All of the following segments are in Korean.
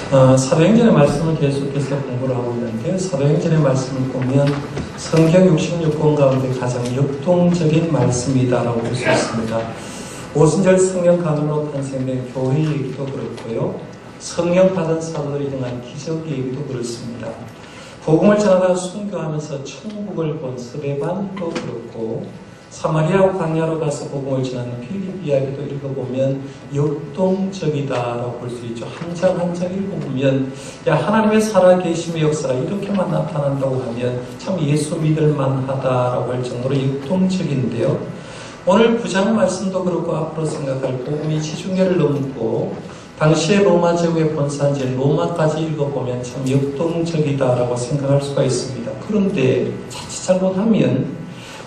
사도행전의 말씀을 계속해서 공부를 하고 있는데요. 사도행전의 말씀을 보면 성경 66권 가운데 가장 역동적인 말씀이다라고 볼 수 있습니다. 오순절 성령 강으로 탄생된 교회 얘기도 그렇고요. 성령 받은 사도들이 행한 기적 얘기도 그렇습니다. 복음을 전하다가 순교하면서 천국을 본 스데반도 그렇고, 사마리아 광야로 가서 복음을 전하는 필립 이야기도 읽어보면 역동적이다라고 볼 수 있죠. 한 장 한 장 읽어보면 하나님의 살아계심의 역사가 이렇게만 나타난다고 하면 참 예수 믿을 만하다라고 할 정도로 역동적인데요. 오늘 9장 말씀도 그렇고 앞으로 생각할 복음이 지중해를 넘고 당시의 로마 제국의 본산지 로마까지 읽어보면 참 역동적이다라고 생각할 수가 있습니다. 그런데 자칫 잘못하면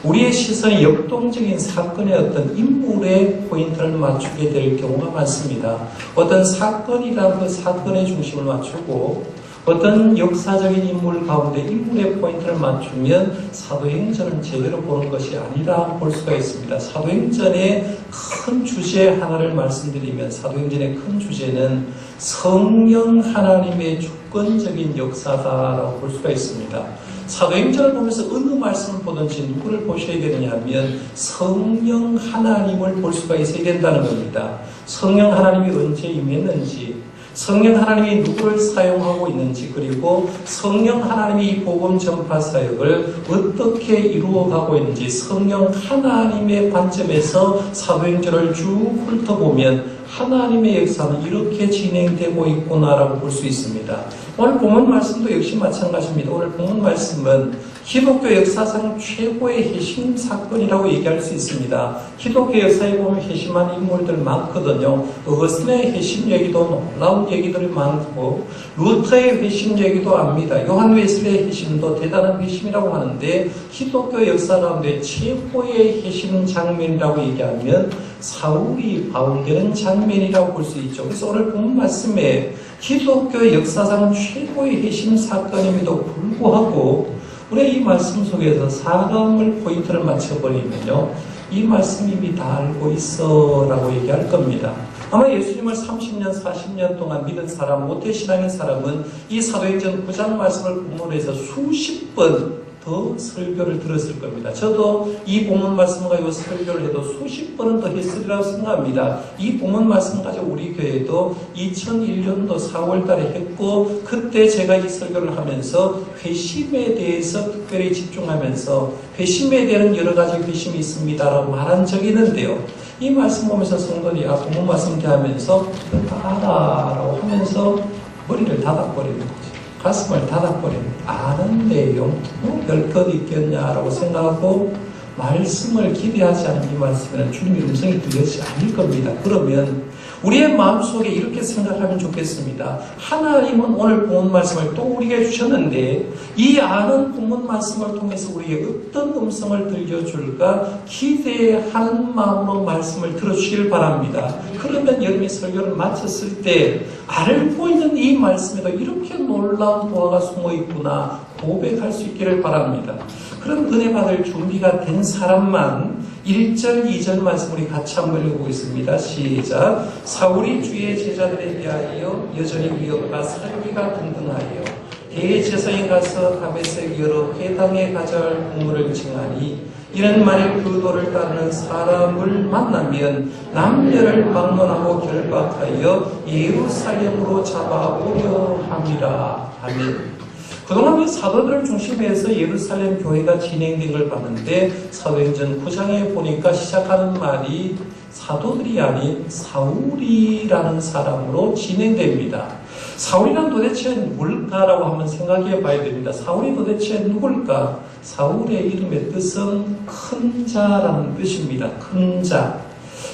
우리의 시선이 역동적인 사건의 어떤 인물의 포인트를 맞추게 될 경우가 많습니다. 어떤 사건이라 그 사건의 중심을 맞추고 어떤 역사적인 인물 가운데 인물의 포인트를 맞추면 사도행전은 제대로 보는 것이 아니라 볼 수가 있습니다. 사도행전의 큰 주제 하나를 말씀드리면 사도행전의 큰 주제는 성령 하나님의 주권적인 역사다라고 볼 수가 있습니다. 사도행전을 보면서 어느 말씀을 보든지 누구를 보셔야 되느냐 하면 성령 하나님을 볼 수가 있어야 된다는 겁니다. 성령 하나님이 언제 임했는지, 성령 하나님이 누구를 사용하고 있는지, 그리고 성령 하나님이 이 복음 전파 사역을 어떻게 이루어가고 있는지 성령 하나님의 관점에서 사도행전을 쭉 훑어보면 하나님의 역사는 이렇게 진행되고 있구나라고 볼 수 있습니다. 오늘 본문 말씀도 역시 마찬가지입니다. 오늘 본문 말씀은 기독교 역사상 최고의 회심 사건이라고 얘기할 수 있습니다. 기독교 역사에 보면 회심한 인물들 많거든요. 어거스틴의 회심 얘기도 놀라운 얘기들이 많고, 루터의 회심 얘기도 압니다. 요한 웨슬리의 회심도 대단한 회심이라고 하는데, 기독교 역사 가운데 최고의 회심 장면이라고 얘기하면 사울이 바울되는 장면이라고 볼 수 있죠. 그래서 오늘 본문 말씀에 기독교 역사상 최고의 회심 사건임에도 불구하고 우리 이 말씀 속에서 사람을 포인트를 맞춰버리면요, 이 말씀 이미 다 알고 있어 라고 얘기할 겁니다. 아마 예수님을 30년, 40년 동안 믿은 사람, 모태신앙인 사람은 이 사도행전 9장 말씀을 본문에서 수십 번 더 설교를 들었을 겁니다. 저도 이 본문 말씀 가지고 설교를 해도 수십 번은 더 했으리라고 생각합니다. 이 본문 말씀 가지고 우리 교회도 2001년도 4월 달에 했고, 그때 제가 이 설교를 하면서 회심에 대해서 특별히 집중하면서 회심에 대한 여러 가지 회심이 있습니다라고 말한 적이 있는데요. 이 말씀 보면서 성도들이 본문 말씀 대하면서 다 알아라고 하면서 머리를 닫아버리는 거죠. 가슴을 닫아버리는, 아는 내용, 별것 있겠냐라고 생각하고 말씀을 기대하지 않은 이 말씀에는 주님의 음성이 들리지 않을 겁니다. 그러면 우리의 마음속에 이렇게 생각하면 좋겠습니다. 하나님은 오늘 본문 말씀을 또 우리에게 주셨는데 이 아는 본문 말씀을 통해서 우리에게 어떤 음성을 들려줄까 기대하는 마음으로 말씀을 들어주시길 바랍니다. 그러면 여러분이 설교를 마쳤을 때 알고 있는 이 말씀에도 이렇게 놀라운 보화가 숨어 있구나 고백할 수 있기를 바랍니다. 그런 은혜 받을 준비가 된 사람만 1절, 2절 말씀 우리 같이 한번 읽어보겠습니다. 시작. 사울이 주의 제자들에 대하여 여전히 위협과 살기가 등등하여 대제사장에 가서 다메섹 여러 회당에 가져갈 국물을 징하니, 이는 만일 그 도를 따르는 사람을 만나면 남녀를 막론하고 결박하여 예루살렘으로 잡아오려 함이라. 아멘. 그동안 사도들을 중심해서 예루살렘 교회가 진행된 걸 봤는데 사도행전 9장에 보니까 시작하는 말이 사도들이 아닌 사울이라는 사람으로 진행됩니다. 사울이란 도대체 뭘까라고 한번 생각해 봐야 됩니다. 사울이 도대체 누굴까? 사울의 이름의 뜻은 큰 자라는 뜻입니다. 큰 자.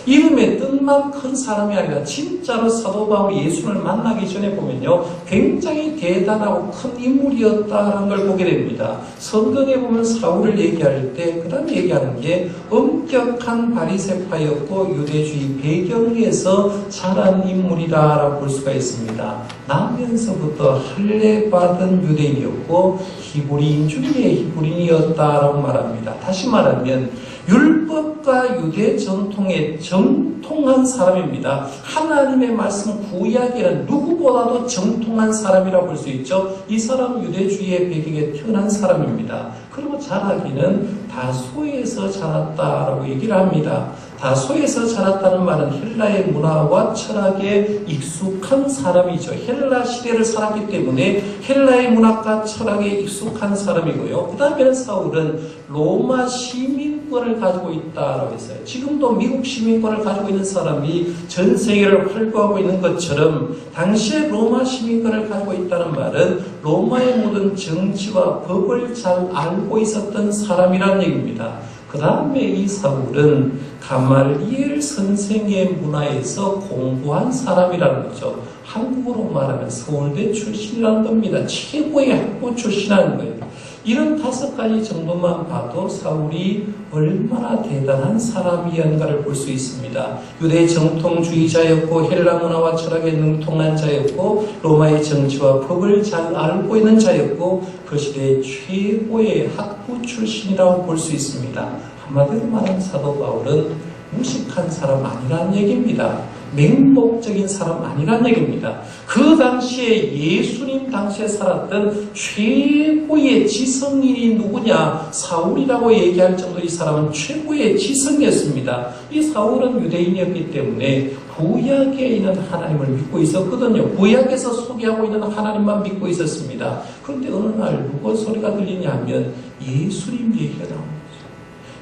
이름의 뜻만 큰 사람이 아니라 진짜로 사도 바울이 예수를 만나기 전에 보면요, 굉장히 대단하고 큰 인물이었다는 걸 보게 됩니다. 성경에 보면 사울을 얘기할 때 그 다음에 얘기하는 게 엄격한 바리새파였고 유대주의 배경에서 자란 인물이다라고 볼 수가 있습니다. 나면서부터 할례받은 유대인이었고 히브리인 중에 히브리인이었다라고 말합니다. 다시 말하면 율법과 유대 전통에 정통한 사람입니다. 하나님의 말씀 구약에는 누구보다도 정통한 사람이라고 볼 수 있죠. 이 사람은 유대주의의 배경에 태어난 사람입니다. 그리고 자라기는 다소에서 자랐다라고 얘기를 합니다. 다소에서 자랐다는 말은 헬라의 문화와 철학에 익숙한 사람이죠. 헬라 시대를 살았기 때문에 헬라의 문학과 철학에 익숙한 사람이고요. 그 다음에는 사울은 로마 시민권을 가지고 있다라고 했어요. 지금도 미국 시민권을 가지고 있는 사람이 전 세계를 활보하고 있는 것처럼 당시에 로마 시민권을 가지고 있다는 말은 로마의 모든 정치와 법을 잘 알고 있었던 사람이라는 얘기입니다. 그 다음에 이 사울은 가말리엘 선생의 문화에서 공부한 사람이라는 거죠. 한국어로 말하면 서울대 출신이라는 겁니다. 최고의 학부 출신이라는 거예요. 이런 5가지 정도만 봐도 사울이 얼마나 대단한 사람이었는가를 볼 수 있습니다. 유대 정통주의자였고 헬라 문화와 철학에 능통한 자였고 로마의 정치와 법을 잘 알고 있는 자였고 그 시대의 최고의 학부 출신이라고 볼 수 있습니다. 한마디로 말하면 사도 바울은 무식한 사람 아니라는 얘기입니다. 맹목적인 사람 아니란 얘기입니다. 그 당시에 예수님 당시에 살았던 최고의 지성인이 누구냐? 사울이라고 얘기할 정도 이 사람은 최고의 지성이었습니다. 이 사울은 유대인이었기 때문에 구약에 있는 하나님을 믿고 있었거든요. 구약에서 소개하고 있는 하나님만 믿고 있었습니다. 그런데 어느 날 누구 소리가 들리냐 하면 예수님 얘기가 나옵니다.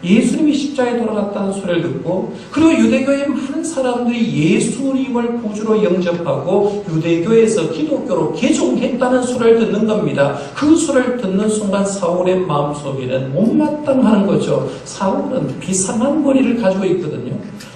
예수님이 십자가에 돌아갔다는 소리를 듣고 그리고 유대교의 많은 사람들이 예수님을 구주로 영접하고 유대교에서 기독교로 개종했다는 소리를 듣는 겁니다. 그 소리를 듣는 순간 사울의 마음속에는 못마땅하는 거죠. 사울은 비상한 머리를 가지고 있거든요.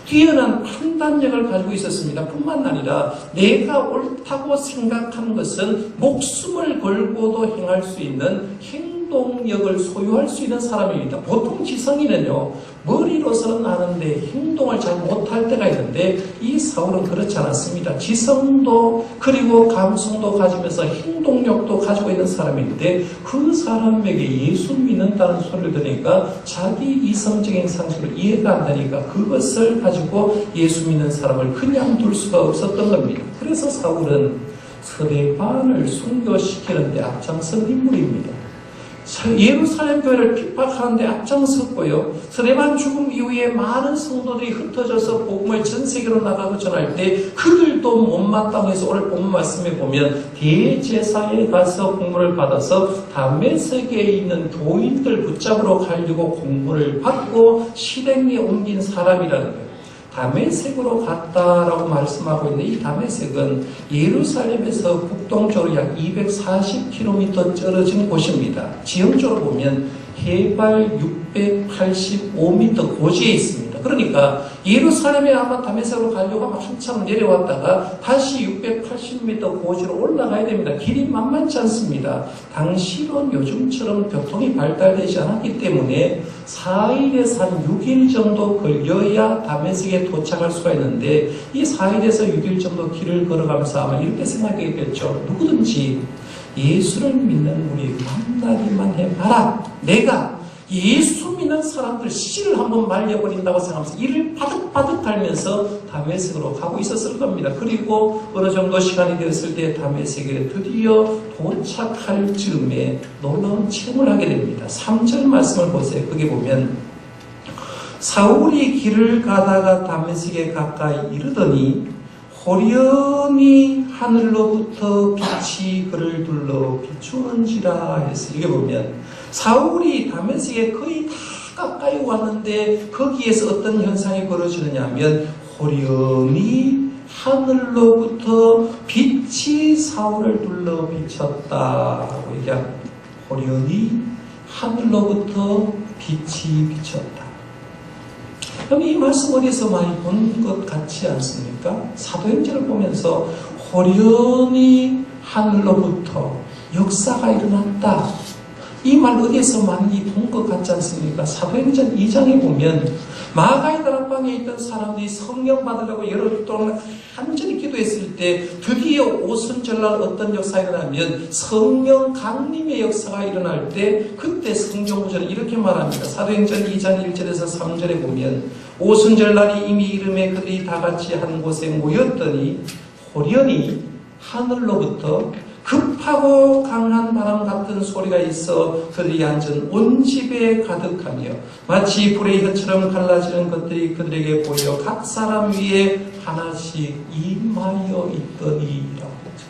뛰어난 판단력을 가지고 있었습니다. 뿐만 아니라 내가 옳다고 생각하는 것은 목숨을 걸고도 행할 수 있는 행동력을 소유할 수 있는 사람입니다. 보통 지성인은요, 머리로서는 아는데 행동을 잘 못할 때가 있는데 이 사울은 그렇지 않았습니다. 지성도 그리고 감성도 가지면서 행동력도 가지고 있는 사람인데 그 사람에게 예수 믿는다는 소리를 들으니까 자기 이성적인 상식을 이해가 안 되니까 그것을 가지고 예수 믿는 사람을 그냥 둘 수가 없었던 겁니다. 그래서 사울은 스데반을 순교시키는 데 앞장선 인물입니다. 예루살렘 교회를 핍박하는 데 앞장섰고요. 스데반 죽음 이후에 많은 성도들이 흩어져서 복음을 전 세계로 나가고 전할 때 그들도 못마땅해서 오늘 본문 말씀에 보면 대제사에 가서 공문을 받아서 다메섹에 있는 교인들 붙잡으러 가려고 공문을 받고 실행에 옮긴 사람이라는 거예요. 다메섹으로 갔다라고 말씀하고 있는데 이 다메섹은 예루살렘에서 북동쪽으로 약 240km 떨어진 곳입니다. 지형적으로 보면 해발 685m 고지에 있습니다. 그러니까 예루살렘에 아마 다메섹으로 가려고 하면 한참 내려왔다가 다시 680m 고지로 올라가야 됩니다. 길이 만만치 않습니다. 당시론 요즘처럼 교통이 발달되지 않았기 때문에 4일에서 한 6일 정도 걸려야 다메섹에 도착할 수가 있는데 이 4일에서 6일 정도 길을 걸어가면서 아마 이렇게 생각했겠죠. 누구든지 예수를 믿는 우리 만나기만 해봐라. 내가 예수 믿는 사람들 씨를 한번 말려버린다고 생각하면서 이를 바득바득 달면서 다메섹으로 가고 있었을 겁니다. 그리고 어느 정도 시간이 되었을 때 다메섹에 드디어 도착할 즈음에 놀라운 체험을 하게 됩니다. 3절 말씀을 보세요. 거기 보면 사울이 길을 가다가 다메섹에 가까이 이르더니 호련히 하늘로부터 빛이 그를 둘러 비추는지라 해서 이게 보면 사울이 다메섹에 거의 다 가까이 왔는데 거기에서 어떤 현상이 벌어지느냐 하면 호련히 하늘로부터 빛이 사울을 둘러 비쳤다고 얘기합니다. 호련히 하늘로부터 빛이 비쳤다. 여기 이 말씀 어디서 많이 본 것 같지 않습니까? 사도행전을 보면서 호련히 하늘로부터 역사가 일어났다. 이 말 어디에서 많이 본 것 같지 않습니까? 사도행전 2장에 보면 마가의 다락방에 있던 사람들이 성령 받으려고 열흘 동안 간절히 기도했을 때 드디어 오순절날 어떤 역사가 일어나면 성령 강림의 역사가 일어날 때 그때 성경구절은 이렇게 말합니다. 사도행전 2장 1절에서 3절에 보면 오순절날이 이미 이름에 그들이 다 같이 한 곳에 모였더니 호련히 하늘로부터 급하고 강한 바람 같은 소리가 있어 그들이 앉은 온 집에 가득하며 마치 불의 혀처럼 갈라지는 것들이 그들에게 보여 각 사람 위에 하나씩 임하여 있더니라고 했죠.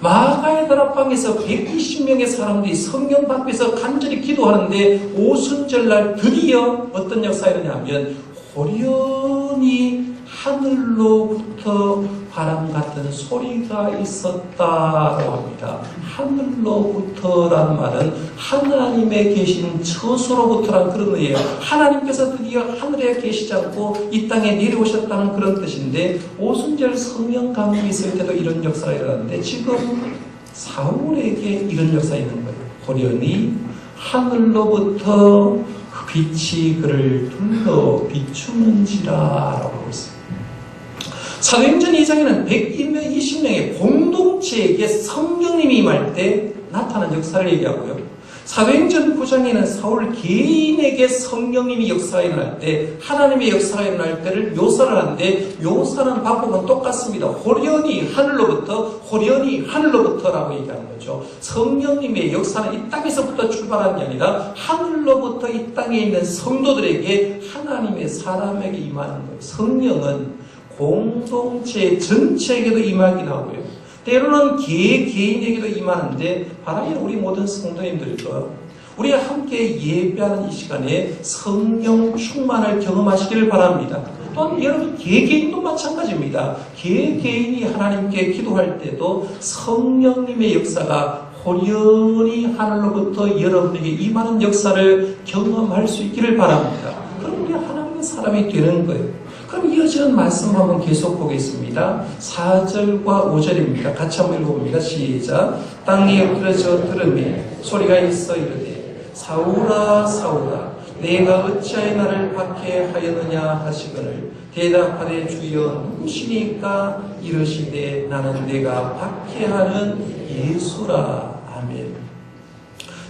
마가의 다락방에서 120명의 사람들이 성령 받고서 간절히 기도하는데 오순절날 드디어 어떤 역사가 일어나면 호련히 하늘로부터 바람 같은 소리가 있었다고 합니다. 하늘로부터라는 말은 하나님의 계신 처소로부터라는 그런 의미예요. 하나님께서 드디어 하늘에 계시지 않고 이 땅에 내려오셨다는 그런 뜻인데 오순절 성령 강림이 있을 때도 이런 역사가 일어났는데 지금 사울에게 이런 역사가 있는 거예요. 호련히 하늘로부터 그 빛이 그를 둘러 비추는지라라고 하고 있습니다. 사도행전 2장에는 120명의 공동체에게 성령님이 임할 때 나타난 역사를 얘기하고요. 사도행전 9장에는 사울 개인에게 성령님이 역사가 일어날 때 하나님의 역사가 일어날 때를 묘사를 하는데 묘사는 방법은 똑같습니다. 호련히 하늘로부터라고 얘기하는 거죠. 성령님의 역사는 이 땅에서부터 출발하는 게 아니라 하늘로부터 이 땅에 있는 성도들에게 하나님의 사람에게 임하는 거예요. 성령은 공동체 전체에게도 임하긴 하고요. 때로는 개인에게도 임하는데 바라는 우리 모든 성도님들과 우리가 함께 예배하는 이 시간에 성령 충만을 경험하시기를 바랍니다. 또한 여러분 개개인도 마찬가지입니다. 개개인이 하나님께 기도할 때도 성령님의 역사가 호련히 하늘로부터 여러분에게 임하는 역사를 경험할 수 있기를 바랍니다. 그럼 우리가 하나님의 사람이 되는 거예요. 그럼 이어지는 말씀 한번 계속 보겠습니다. 4절과 5절입니다. 같이 한번 읽어봅니다. 시작. 땅에 엎드려져 들으매 소리가 있어 이르되 사울아 사울아 내가 어찌하여 나를 박해하였느냐 하시거늘 대답하되 주여 누구시니까 이르시되 나는 내가 박해하는 예수라. 아멘.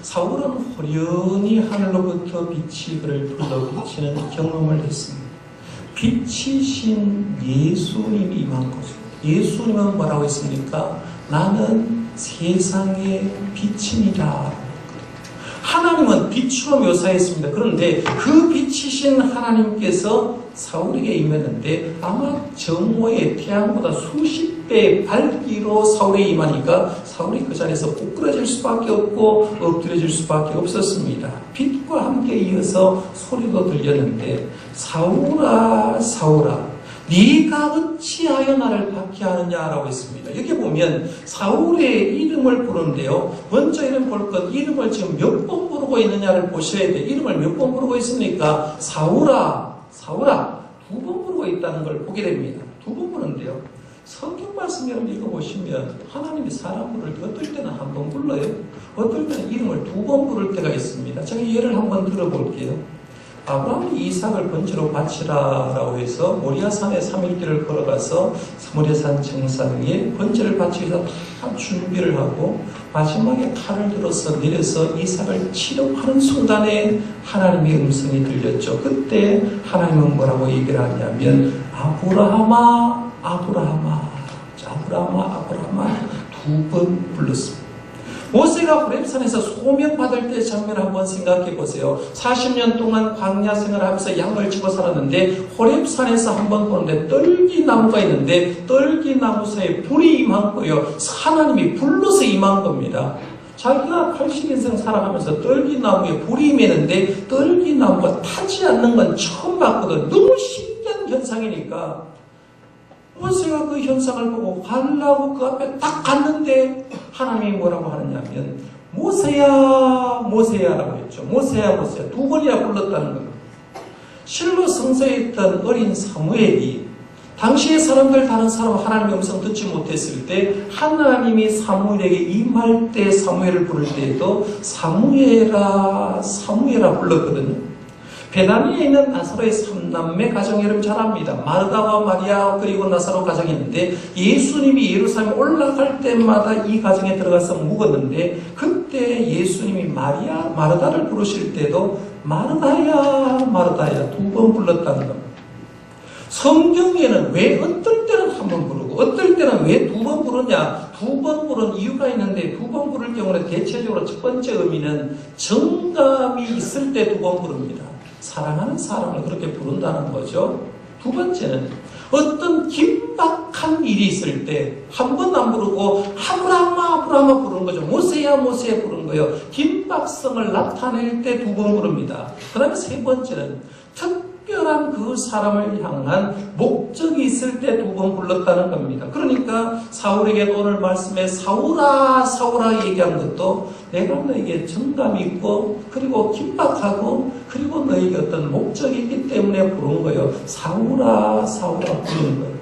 사울은 호련히 하늘로부터 빛이 그를 둘러 비치는 경험을 했습니다. 빛이신 예수님이 임한 거죠. 예수님은 뭐라고 했습니까? 나는 세상의 빛입니다. 하나님은 빛으로 묘사했습니다. 그런데 그 빛이신 하나님께서 사울에게 임했는데 아마 정오의 태양보다 수십 배 밝기로 사울에 임하니까 사울이 그 자리에서 부끄러질 수밖에 없고 엎드려질 수밖에 없었습니다. 빛과 함께 이어서 소리도 들렸는데 사울아 사울아 네가 어찌하여 나를 박해하느냐라고 했습니다. 여기 보면 사울의 이름을 부르는데요. 먼저 이름 볼 것, 이름을 지금 몇 번 부르고 있느냐를 보셔야 돼요. 이름을 몇 번 부르고 있습니까? 사울아, 사울아 두 번 부르고 있다는 걸 보게 됩니다. 두 번 부르는데요. 성경 말씀 여러분 읽어보시면 하나님이 사람 부를 때 어떨 때는 한 번 불러요. 어떨 때는 이름을 두 번 부를 때가 있습니다. 제가 예를 한번 들어볼게요. 아브라함이 이삭을 번제로 바치라라고 해서 모리아산에 3일길을 걸어가서 모리아산 정상 위에 번제를 바치기 위해서 다 준비를 하고 마지막에 칼을 들어서 내려서 이삭을 치려하는 순간에 하나님의 음성이 들렸죠. 그때 하나님은 뭐라고 얘기를 하냐면 아브라함아 아브라함아 아브라함아 아브라함아 두 번 불렀습니다. 모세가 호렙산에서 소명 받을 때 장면을 한번 생각해 보세요. 40년 동안 광야 생활을 하면서 양을 치고 살았는데 호렙산에서 한번 보는데 떨기나무가 있는데 떨기나무 사이에 불이 임한 거예요. 하나님이 불러서 임한 겁니다. 자기가 80인생 살아가면서 떨기나무에 불이 임했는데 떨기나무가 타지 않는 건 처음 봤거든. 너무 신기한 현상이니까 모세가 그 현상을 보고 가려고 그 앞에 딱 갔는데 하나님이 뭐라고 하느냐면 모세야 모세야라고 했죠. 모세야 모세야 두 번이나 불렀다는 겁니다. 실로 성소에 있던 어린 사무엘이 당시의 사람들, 다른 사람 하나님의 음성 듣지 못했을 때 하나님이 사무엘에게 임할 때 사무엘을 부를 때에도 사무엘아 사무엘아 불렀거든요. 베나니에 있는 나사로의 3남매 가정 여러분 잘 압니다. 마르다와 마리아 그리고 나사로 가정이 있는데 예수님이 예루살렘에 올라갈 때마다 이 가정에 들어가서 묵었는데 그때 예수님이 마르다를 부르실 때도 마르다야 마르다야 2번 불렀다는 겁니다. 성경에는 왜 어떨 때는 한 번 부르고 어떨 때는 왜 2번 부르냐? 2번 부른 이유가 있는데 2번 부를 경우는 대체적으로 첫 번째 의미는 정감이 있을 때 2번 부릅니다. 사랑하는 사람을 그렇게 부른다는 거죠. 2번째는 어떤 긴박한 일이 있을 때 한 번 안 부르고 아브라함아 아브라함아 부르는 거죠. 모세야 모세야 부르는 거예요. 긴박성을 나타낼 때 2번 부릅니다. 그 다음에 3번째는 특별한 그 사람을 향한 목적이 있을 때 2번 불렀다는 겁니다. 그러니까 사울에게도 오늘 말씀에 사울아 사울아 얘기한 것도 내가 너에게 정감이 있고 그리고 긴박하고 그리고 너에게 어떤 목적이 있기 때문에 부른 거예요. 사울아 사울아 부르는 거예요.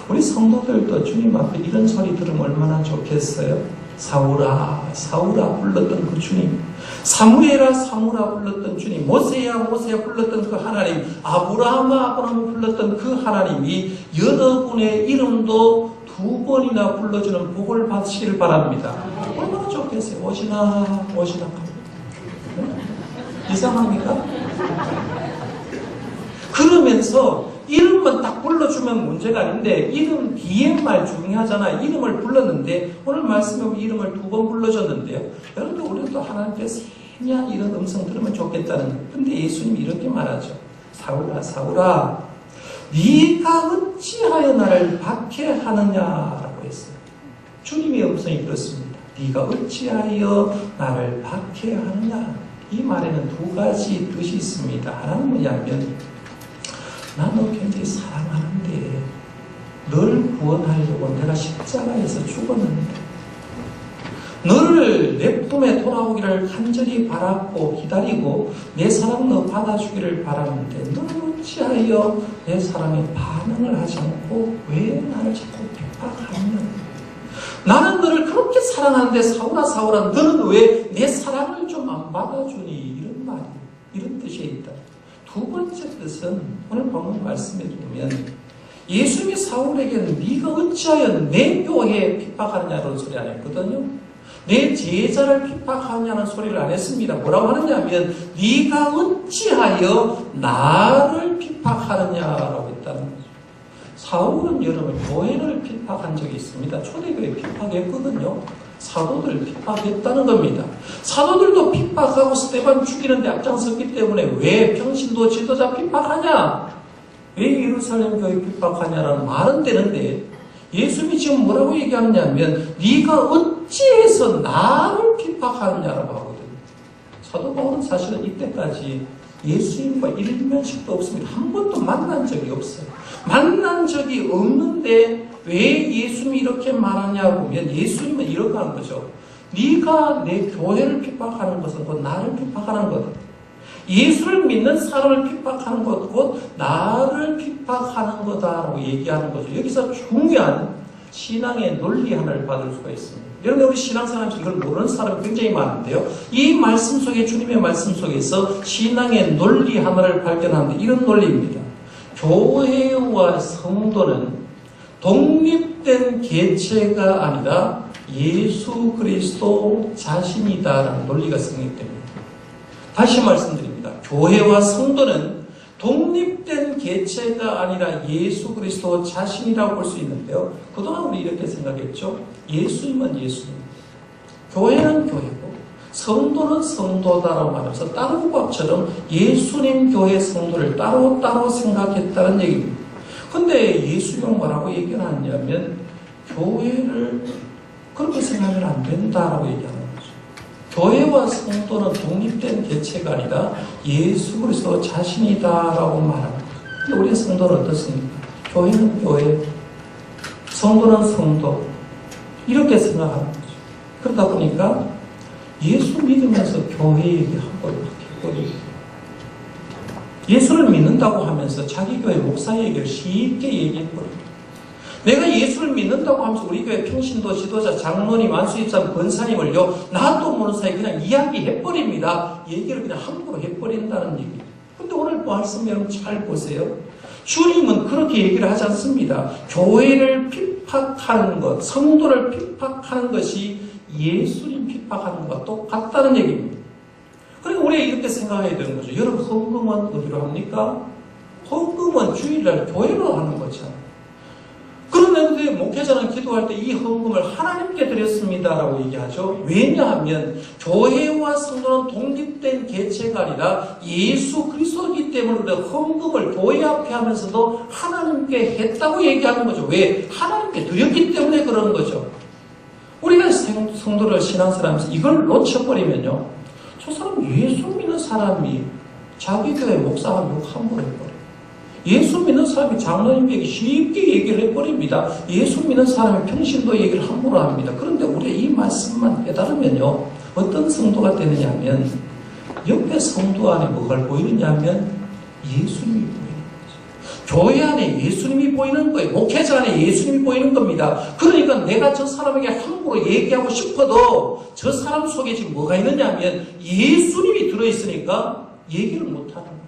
우리 성도들도 주님 앞에 이런 소리 들으면 얼마나 좋겠어요. 사울아 사울아 불렀던 그 주님, 사무엘아 사무라 불렀던 주님, 모세야 모세야 불렀던 그 하나님, 아브라함아 아브라함 불렀던 그 하나님이 여러분의 이름도 2번이나 불러주는 복을 받으시길 바랍니다. 얼마나 좋겠어요. 오시나 오시나 이상합니까? 그러면서 이름만 딱 불러주면 문제가 아닌데 이름 뒤에 말 중요하잖아요. 이름을 불렀는데 오늘 말씀에 보면 이름을 2번 불러줬는데요. 여러분들 우리도 하나님께서 세미한 이런 음성 들으면 좋겠다는 거예요. 근데 예수님이 이렇게 말하죠. 사울아 사울아 네가 어찌하여 나를 박해하느냐라고 했어요. 주님의 음성이 그렇습니다. 네가 어찌하여 나를 박해하느냐. 이 말에는 2가지 뜻이 있습니다. 하나는 뭐냐면 나 너 굉장히 사랑하는데 널 구원하려고 내가 십자가에서 죽었는데 너를 내 품에 돌아오기를 간절히 바랐고 기다리고 내 사랑 너 받아주기를 바라는데 너는 어찌하여 내 사랑에 반응을 하지 않고 왜 나를 자꾸 핍박하느냐. 나는 너를 그렇게 사랑하는데 사울아 사울아 너는 왜 내 사랑을 좀 안 받아주니. 이런 말이 이런 뜻이 있다. 2번째 뜻은 오늘 본문 말씀에 보면 예수님이 사울에게는 네가 어찌하여 내 교회에 핍박하느냐는 소리 안 했거든요. 내 제자를 핍박하느냐는 소리를 안 했습니다. 뭐라고 하느냐면 네가 어찌하여 나를 핍박하느냐라고 했다는 거죠. 사울은 여러분 교회를 핍박한 적이 있습니다. 초대교회 핍박했거든요. 사도들 핍박했다는 겁니다. 사도들도 핍박하고 스데반 죽이는데 앞장섰기 때문에 왜 평신도 지도자 핍박하냐? 왜 예루살렘 교회 핍박하냐라는 말은 되는데 예수님이 지금 뭐라고 얘기하느냐면 네가 어찌해서 나를 핍박하느냐라고 하거든요. 사도 바울은 사실은 이때까지 예수님과 일면식도 없습니다. 한 번도 만난 적이 없어요. 만난 적이 없는데 왜 예수님이 이렇게 말하냐 보면 예수님은 이렇게 하는 거죠. 네가 내 교회를 핍박하는 것은 곧 나를 핍박하는 거다. 예수를 믿는 사람을 핍박하는 것, 곧 나를 핍박하는 거다라고 얘기하는 거죠. 여기서 중요한 신앙의 논리 하나를 받을 수가 있습니다. 여러분 우리 신앙생활에서 이걸 모르는 사람이 굉장히 많은데요. 이 말씀 속에 주님의 말씀 속에서 신앙의 논리 하나를 발견하는데 이런 논리입니다. 교회와 성도는 독립된 개체가 아니라 예수 그리스도 자신이다라는 논리가 성립됩니다. 다시 말씀드립니다. 교회와 성도는 독립된 개체가 아니라 예수 그리스도 자신이라고 볼 수 있는데요. 그동안 우리 이렇게 생각했죠. 예수님은 예수님, 교회는 교회고 성도는 성도다라고 말하면서 따로국밥처럼 예수님 교회 성도를 따로따로 생각했다는 얘기입니다. 근데 예수님은 뭐라고 얘기를 하냐면 교회를 그렇게 생각하면 안 된다라고 얘기하는 거죠. 교회와 성도는 독립된 개체가 아니라 예수 그리스도 자신이다라고 말하는 거죠. 근데 우리 성도는 어떻습니까? 교회는 교회, 성도는 성도 이렇게 생각하는 거죠. 그러다 보니까 예수 믿으면서 교회 얘기하고 막 했거든요. 예수를 믿는다고 하면서 자기 교회 목사 얘기를 쉽게 얘기해버립니다. 내가 예수를 믿는다고 하면서 우리 교회 평신도 지도자 장로님, 안수집사님, 권사님을요 나도 모르는 사이에 그냥 이야기해버립니다. 얘기를 그냥 함부로 해버린다는 얘기입니다. 근데 오늘 말씀 여러분 잘 보세요. 주님은 그렇게 얘기를 하지 않습니다. 교회를 핍박하는 것, 성도를 핍박하는 것이 예수님 핍박하는 것과 똑같다는 얘기입니다. 그러니까 우리가 이렇게 생각해야 되는 거죠. 여러분 헌금은 어디로 합니까? 헌금은 주일날 교회로 하는 거잖아요. 그런데 목회자는 기도할 때 이 헌금을 하나님께 드렸습니다라고 얘기하죠. 왜냐하면 교회와 성도는 독립된 개체가 아니라 예수 그리스도이기 때문에 헌금을 교회 앞에 하면서도 하나님께 했다고 얘기하는 거죠. 왜? 하나님께 드렸기 때문에 그러는 거죠. 우리가 성도를 신앙생활하면서 이걸 놓쳐버리면요, 저 사람 예수 믿는 사람이 자기 교회 목사하고 욕 함부로 해버려요. 예수 믿는 사람이 장로님에게 쉽게 얘기를 해버립니다. 예수 믿는 사람이 평신도 얘기를 함부로 합니다. 그런데 우리가 이 말씀만 깨달으면요, 어떤 성도가 되느냐 하면 옆에 성도 안에 뭐가 보이느냐면 예수님이 보이는 거죠. 교회 안에 예수님이 보이는 거예요. 목회자 안에 예수님이 보이는 겁니다. 그러니까 내가 저 사람에게 함부로 얘기하고 싶어도 저 사람 속에 지금 뭐가 있느냐 하면 예수님이 들어있으니까 얘기를 못하는 거예요.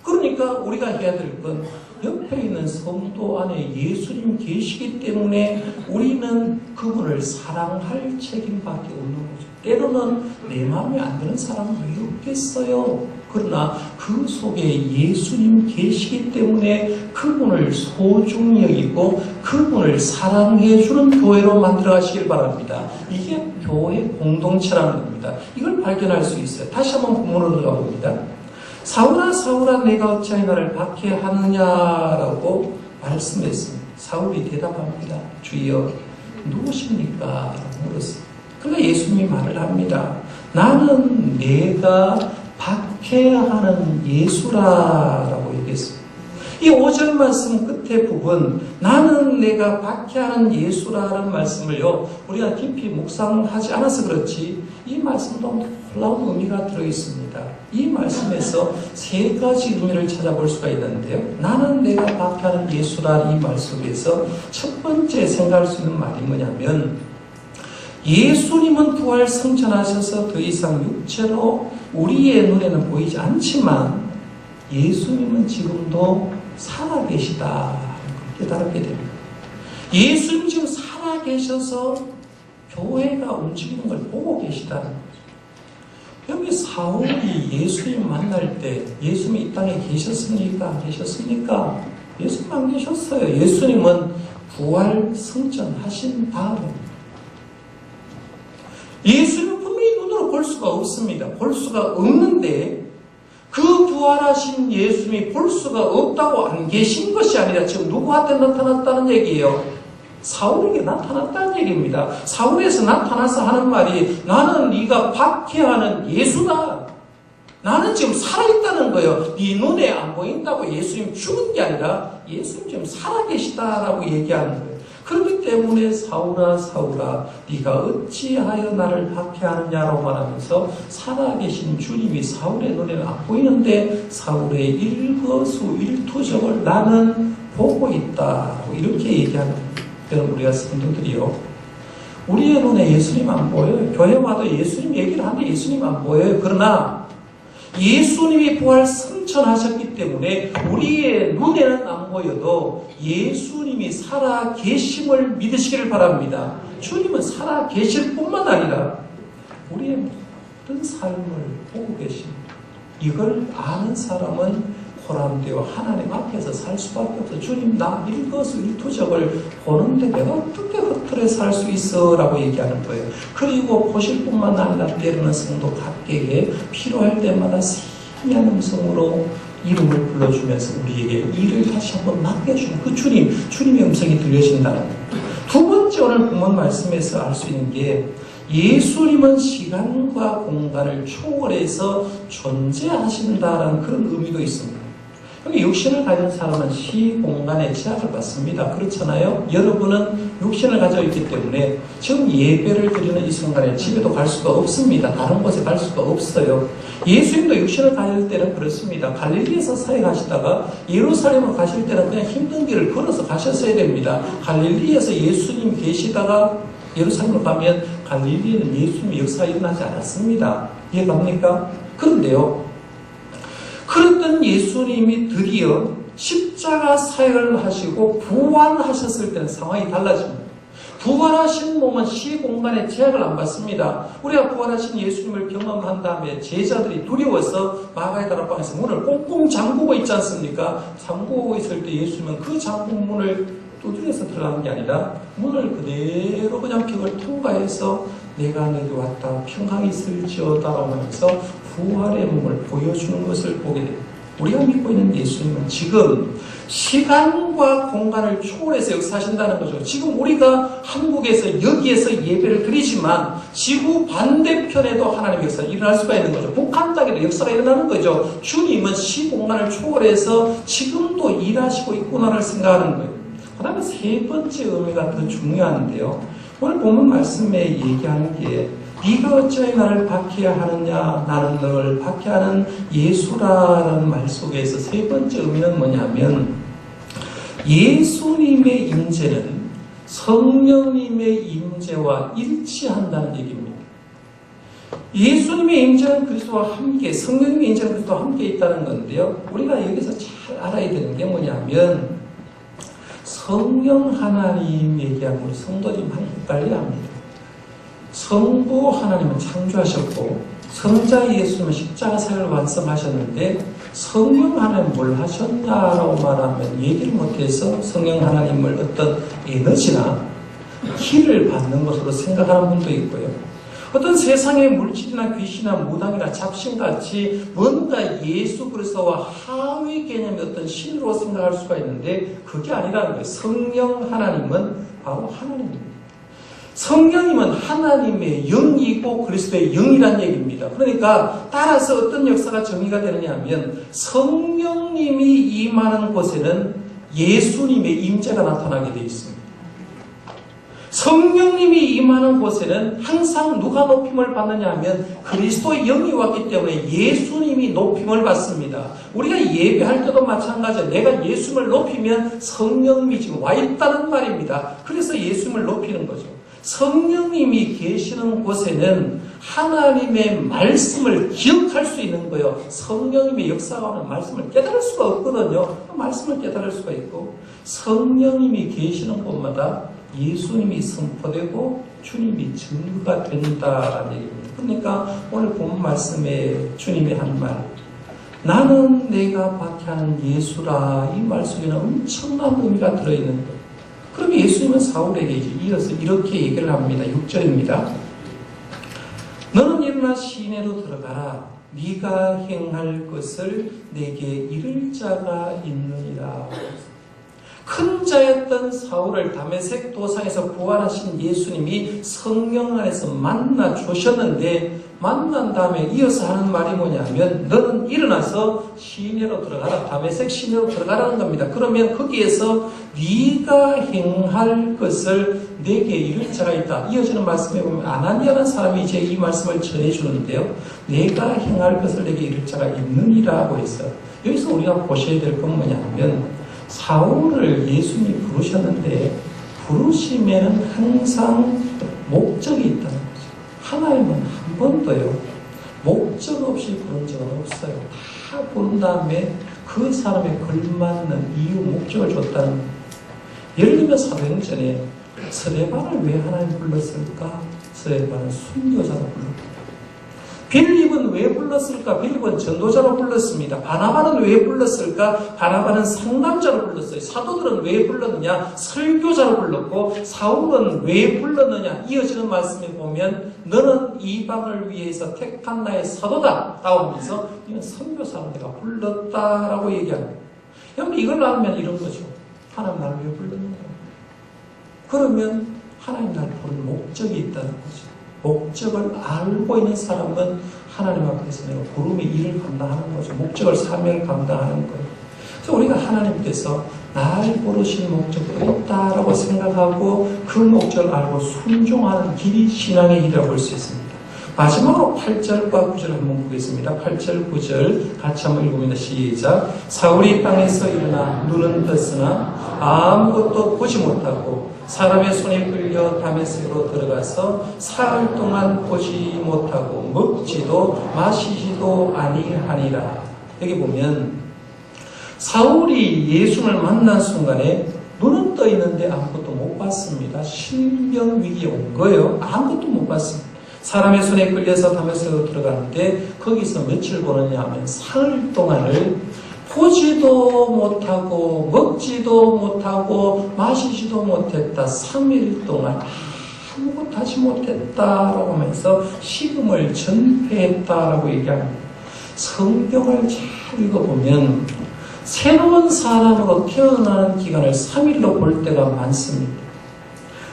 그러니까 우리가 해야 될 건 옆에 있는 성도 안에 예수님 계시기 때문에 우리는 그분을 사랑할 책임밖에 없는 거죠. 때로는 내 마음에 안 드는 사람은 왜 없겠어요? 그러나 그 속에 예수님 계시기 때문에 그분을 소중히 여기고 그분을 사랑해 주는 교회로 만들어 가시길 바랍니다. 이게 교회 공동체라는 겁니다. 이걸 발견할 수 있어요. 다시 한번 본문으로 들어가 봅니다. 사울아 사울아 내가 어찌하여 나를 박해하느냐라고 말씀했습니다. 사울이 대답합니다. 주여 누구십니까? 라고 물었어요. 그러니까 예수님이 말을 합니다. 나는 내가 박해하는 예수라라고 얘기했습니다. 이 5절 말씀 끝에 부분 나는 내가 박해하는 예수라는 말씀을요 우리가 깊이 묵상하지 않아서 그렇지 이 말씀도 놀라운 의미가 들어있습니다. 이 말씀에서 세 가지 의미를 찾아볼 수가 있는데요. 나는 내가 박해하는 예수라 이 말 속에서 첫 번째 생각할 수 있는 말이 뭐냐면 예수님은 부활 승천하셔서 더 이상 육체로 우리의 눈에는 보이지 않지만 예수님은 지금도 살아계시다 깨달게 됩니다. 예수님 지금 살아계셔서 교회가 움직이는 걸 보고 계시다는 거죠. 여기 사울이 예수님 만날 때 예수님이 이 땅에 계셨습니까? 안 계셨습니까? 예수님 안 계셨어요. 예수님은 부활 승천하신 다음에 예수님은 분명히 눈으로 볼 수가 없습니다. 볼 수가 없는데 그 부활하신 예수님이 볼 수가 없다고 안 계신 것이 아니라 지금 누구한테 나타났다는 얘기예요? 사울에게 나타났다는 얘기입니다. 사울에서 나타나서 하는 말이 나는 네가 박해하는 예수다. 나는 지금 살아있다는 거예요. 네 눈에 안 보인다고 예수님 죽은 게 아니라 예수님 지금 살아계시다라고 얘기하는 거예요. 그렇기 때문에 사울아 사울아 네가 어찌하여 나를 박해하느냐라고 말하면서 살아계신 주님이 사울의 눈에는 안 보이는데 사울의 일거수일투족을 나는 보고 있다 이렇게 얘기하는 거예요. 여러분 우리가 성도들이요 우리의 눈에 예수님 안 보여요. 교회 와도 예수님 얘기를 하는데 예수님 안 보여요. 그러나 예수님이 부활 승천하셨기 때문에 우리의 눈에는 안 보여도 예수님이 살아 계심을 믿으시기를 바랍니다. 주님은 살아 계실 뿐만 아니라 우리의 모든 삶을 보고 계십니다. 이걸 아는 사람은 호람되어 하나님 앞에서 살 수밖에 없어. 주님 나 일거수일투족을 보는데 내가 어떻게 헛틀에 살 수 있어? 라고 얘기하는 거예요. 그리고 보실 뿐만 아니라 때로는 성도 각계에 필요할 때마다 세미한 음성으로 이름을 불러주면서 우리에게 일을 다시 한번 맡겨주는 그 주님의 음성이 들려진다는 거예요. 두 번째 오늘 본문 말씀에서 알 수 있는 게 예수님은 시간과 공간을 초월해서 존재하신다라는 그런 의미도 있습니다. 근데 육신을 가진 사람은 시공간의 제약을 받습니다. 그렇잖아요? 여러분은 육신을 가지고 있기 때문에 지금 예배를 드리는 이 순간에 집에도 갈 수가 없습니다. 다른 곳에 갈 수가 없어요. 예수님도 육신을 가질 때는 그렇습니다. 갈릴리에서 사역하시다가 예루살렘을 가실 때는 그냥 힘든 길을 걸어서 가셨어야 됩니다. 갈릴리에서 예수님 계시다가 예루살렘으로 가면 갈릴리에는 예수님의 역사가 일어나지 않았습니다. 이해갑니까? 그런데요, 그랬던 예수님이 드디어 십자가 사역을 하시고 부활하셨을 때는 상황이 달라집니다. 부활하신 몸은 시공간의 제약을 안 받습니다. 우리가 부활하신 예수님을 경험한 다음에 제자들이 두려워서 마가의 다락방에서 문을 꽁꽁 잠그고 있지 않습니까? 잠그고 있을 때 예수님은 그 잠근 문을 두드려서 들어가는 게 아니라 문을 그대로 그냥 벽을 통과해서 내가 내게 왔다 평강이 있을지어다라고 하면서 부활의 몸을 보여주는 것을 보게 됩니다. 우리가 믿고 있는 예수님은 지금 시간과 공간을 초월해서 역사하신다는 거죠. 지금 우리가 한국에서 여기에서 예배를 드리지만 지구 반대편에도 하나님의 역사가 일어날 수가 있는 거죠. 북한 땅에도 역사가 일어나는 거죠. 주님은 시공간을 초월해서 지금도 일하시고 있구나를 생각하는 거예요. 그 다음에 세 번째 의미가 더 중요한데요. 오늘 본문 말씀에 얘기하는 게 네가 어찌하여 나를 박해야 하느냐, 나는 너를 박해하는 예수라는 말 속에서 세 번째 의미는 뭐냐면 예수님의 임재는 성령님의 임재와 일치한다는 얘기입니다. 예수님의 임재는 그리스도와 함께, 성령님의 임재는 그리스도와 함께 있다는 건데요. 우리가 여기서 잘 알아야 되는 게 뭐냐면 성령 하나님 얘기하면 우리 성도들이 많이 헷갈려합니다. 성부 하나님은 창조하셨고 성자 예수님은 십자가 사역을 완성하셨는데 성령 하나님은 뭘 하셨냐라고 말하면 얘기를 못해서 성령 하나님을 어떤 에너지나 힘을 받는 것으로 생각하는 분도 있고요. 어떤 세상의 물질이나 귀신이나 무당이나 잡신같이 뭔가 예수 그리스도와 하위 개념의 어떤 신으로 생각할 수가 있는데 그게 아니라는 거예요. 성령 하나님은 바로 하나님입니다. 성령님은 하나님의 영이고 그리스도의 영이라는 얘기입니다. 그러니까 따라서 어떤 역사가 정의가 되느냐 하면 성령님이 임하는 곳에는 예수님의 임재가 나타나게 되어 있습니다. 성령님이 임하는 곳에는 항상 누가 높임을 받느냐 하면 그리스도의 영이 왔기 때문에 예수님이 높임을 받습니다. 우리가 예배할 때도 마찬가지예요. 내가 예수님을 높이면 성령님이 지금 와 있다는 말입니다. 그래서 예수님을 높이는 거죠. 성령님이 계시는 곳에는 하나님의 말씀을 기억할 수 있는 거예요. 성령님의 역사가 오는 말씀을 깨달을 수가 없거든요. 말씀을 깨달을 수가 있고 성령님이 계시는 곳마다 예수님이 선포되고 주님이 증거가 된다라는 얘기입니다. 그러니까 오늘 본 말씀에 주님이 한 말, 나는 내가 박해하는 예수라, 이 말 속에는 엄청난 의미가 들어있는 거예요. 그러면 예수님은 사울에게 이어서 이렇게 얘기를 합니다. 6절입니다. 너는 일어나 시내로 들어가라. 네가 행할 것을 내게 이를 자가 있느니라. 큰 자였던 사울을 다메섹 도상에서 부활하신 예수님이 성령 안에서 만나 주셨는데 만난 다음에 이어서 하는 말이 뭐냐면 너는 일어나서 시내로 들어가라. 다메섹 시내로 들어가라는 겁니다. 그러면 거기에서 네가 행할 것을 내게 이를 자가 있다. 이어지는 말씀에 보면 아나니아라는 사람이 이제 이 말씀을 전해주는데요. 내가 행할 것을 내게 이를 자가 있느니라고 했어요. 여기서 우리가 보셔야 될 건 뭐냐면 사울을 예수님이 부르셨는데 부르심에는 항상 목적이 있다는 거죠. 하나님은 한 번도요 목적 없이 부른 적은 없어요. 다 부른 다음에 그 사람에 걸맞는 이유 목적을 줬다는 거예요. 예를 들면 사도행전에 스데반을 왜 하나님 불렀을까? 스데반은 순교자로 불렀고 빌립은 왜 불렀을까? 빌립은 전도자로 불렀습니다. 바나바는 왜 불렀을까? 바나바는 상담자로 불렀어요. 사도들은 왜 불렀느냐? 설교자로 불렀고 사울은 왜 불렀느냐? 이어지는 말씀에 보면 너는 이방을 위해서 택한 나의 사도다 라고 하면서 이는 선교사로 내가 불렀다라고 얘기합니다. 여러분 이걸 알면 이런 거죠. 하나님 나를 왜 불렀는가? 그러면 하나님 나를 부른 목적이 있다는 거죠. 목적을 알고 있는 사람은 하나님 앞에서 내가 부름의 일을 감당하는 거죠. 목적을 사명을 감당하는 거예요. 그래서 우리가 하나님께서 날 부르신 목적도 있다라고 생각하고 그 목적을 알고 순종하는 길이 신앙의 길이라고 볼 수 있습니다. 마지막으로 8절과 9절 한번 보겠습니다. 8절, 9절 같이 한번 읽어봅니다. 시작. 사울이 땅에서 일어나 눈은 떴으나 아무것도 보지 못하고 사람의 손에 끌려 다메섹으로 들어가서 사흘 동안 보지 못하고 먹지도 마시지도 아니하니라. 여기 보면 사울이 예수를 만난 순간에 눈은 떠 있는데 아무것도 못 봤습니다. 신병 위기에 온 거예요. 아무것도 못 봤습니다. 사람의 손에 끌려서 다메섹으로 들어가는데 거기서 며칠 보느냐 하면 사흘 동안을 보지도 못하고 먹지도 못하고 마시지도 못했다. 3일 동안 아무것도 하지 못했다라고 하면서 식음을 전폐했다라고 얘기합니다. 성경을 잘 읽어보면 새로운 사람으로 태어나는 기간을 3일로 볼 때가 많습니다.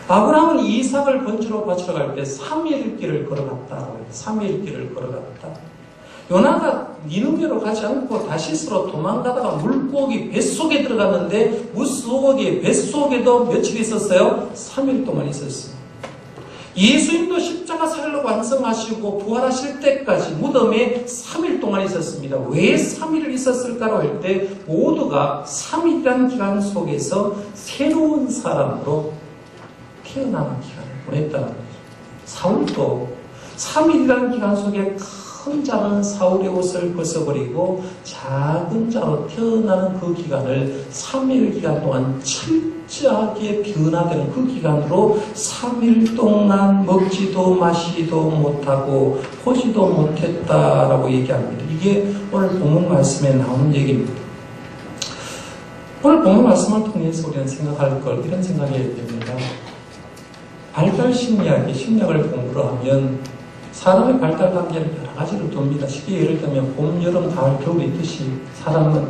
아브라함은 이삭을 번지로 바치러 갈 때 3일 길을 걸어갔다고 해요. 3일 길을 걸어갔다. 요나가 니느웨로 가지 않고 다시스로 도망가다가 물고기 뱃속에 들어갔는데 물고기 뱃속에도 며칠 있었어요? 3일 동안 있었어요. 예수님도 십자가 사역을 완성하시고 부활하실 때까지 무덤에 3일 동안 있었습니다. 왜 3일을 있었을까로 할 때 모두가 3일이라는 기간 속에서 새로운 사람으로 태어나는 기간을 보냈다는 거죠. 사울도 3일이라는 기간 속에 큰 자는 사울의 옷을 벗어버리고 작은 자로 태어나는 그 기간을 3일 기간 동안 철저하게 변화되는 그 기간으로 3일 동안 먹지도 마시지도 못하고 보지도 못했다라고 얘기합니다. 이게 오늘 본문 말씀에 나오는 얘기입니다. 오늘 본문 말씀을 통해서 우리는 생각할 걸 이런 생각이 됩니다. 발달 심리학을 공부를 하면 사람의 발달 단계를 여러 가지로 둡니다. 쉽게 예를 들면 봄, 여름, 가을, 겨울이 있듯이 사람은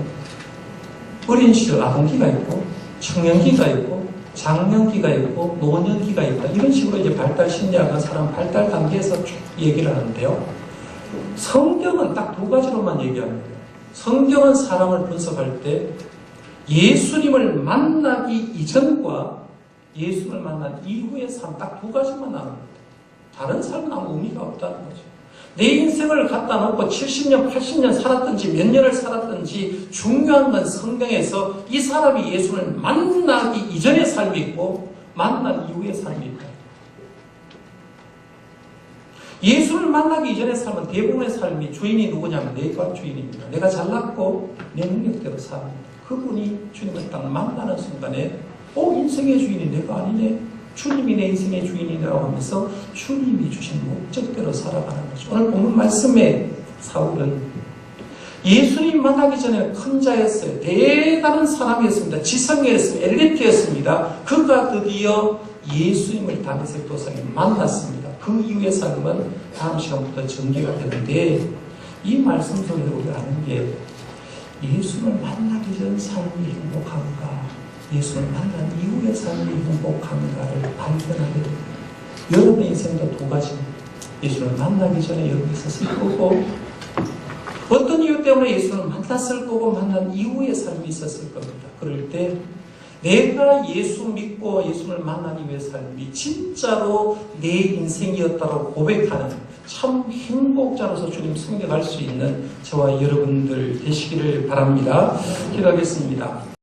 어린 시절 아동기가 있고 청년기가 있고 장년기가 있고 노년기가 있다. 이런 식으로 이제 발달 심리학은 사람 발달 단계에서 쭉 얘기를 하는데요. 성경은 딱 두 가지로만 얘기합니다. 성경은 사람을 분석할 때 예수님을 만나기 이전과 예수를 만난 이후의 삶 딱 두 가지만 나눕니다. 다른 삶은 아무 의미가 없다는 거죠. 내 인생을 갖다 놓고 70년, 80년 살았든지 몇 년을 살았든지 중요한 건 성경에서 이 사람이 예수를 만나기 이전의 삶이 있고 만난 이후의 삶이 있다. 예수를 만나기 이전의 삶은 대부분의 삶이 주인이 누구냐면 내가 주인입니다. 내가 잘났고 내 능력대로 삽니다. 그분이 주님을 딱 만나는 순간에 인생의 주인이 내가 아니네. 주님이 내 인생의 주인이라고 하면서 주님이 주신 목적대로 살아가는 거죠. 오늘 본문 말씀에 사울은 예수님 만나기 전에 큰 자였어요. 대단한 사람이었습니다. 지성이었습니다. 엘리트였습니다. 그가 드디어 예수님을 다메섹 도상에 만났습니다. 그 이후의 삶은 다음 시간부터 전개가 되는데 이 말씀 속에서 우리가 아는 게 예수를 만나기 전 삶이 행복한가 예수를 만난 이후의 삶이 행복한가를 발견하게 됩니다. 여러분의 인생도 두 가지입니다. 예수를 만나기 전에 여러분이 있었을 거고 어떤 이유 때문에 예수를 만났을 거고 만난 이후의 삶이 있었을 겁니다. 그럴 때 내가 예수 믿고 예수를 만난 이후의 삶이 진짜로 내 인생이었다고 고백하는 참 행복자로서 주님 섬겨갈 수 있는 저와 여러분들 되시기를 바랍니다. 기도하겠습니다.